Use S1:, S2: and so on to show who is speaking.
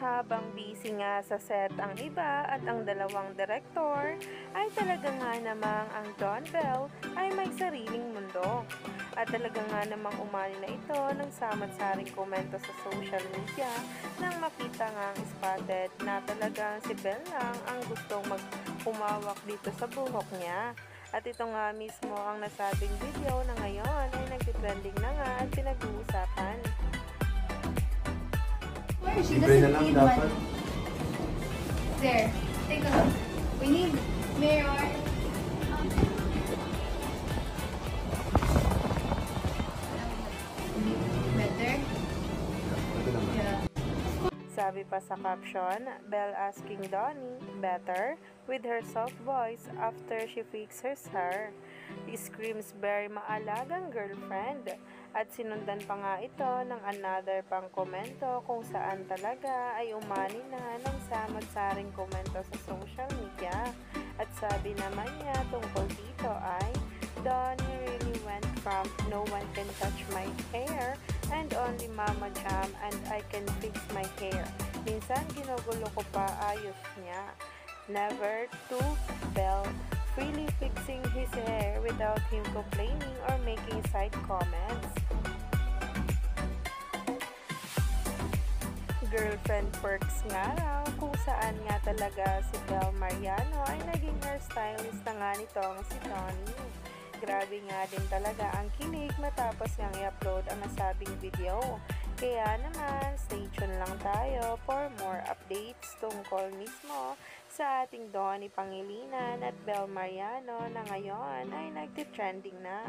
S1: Habang busy nga sa set ang iba at ang dalawang direktor, ay talaga nga namang ang Don Bell ay may sariling mundo. At talaga nga namang umani na ito ng samot-saring komento sa social media nang makita nga ang spotted na talagang si Bell lang ang gustong humawak dito sa buhok niya. At ito nga mismo ang nasabing video na ngayon ay nagtitrending na nga at pinag-uusapan.
S2: She
S3: Libre na
S2: doesn't
S3: lang
S2: need
S3: dapat.
S2: money. There, take a look. We need Mayor. Better?
S3: Ito naman.
S2: Yeah.
S1: Sabi pa sa caption, Belle asking Donnie better with her soft voice after she fixes her. He screams very maalagang girlfriend at sinundan pa nga ito ng another pang komento kung saan talaga ay umani na ng samot-saring komento sa social media. At sabi naman niya tungkol dito ay, Donnie really went from no one can touch my hair and only Mama Jam and I can fix my hair. Minsan ginugulo ko pa ayos niya. Never to Bell freely fixing his hair without him complaining or making side comments. Girlfriend perks nga raw kung saan nga talaga si Belle Mariano ay naging hairstylist na nga nitong si Donnie. Grabe nga din talaga ang kilig matapos ngang i-upload ang nasabing video. Kaya naman, stay tuned lang tayo for more updates tungkol mismo sa ating Donnie Pangilinan at Belle Mariano na ngayon ay nagtitrending na.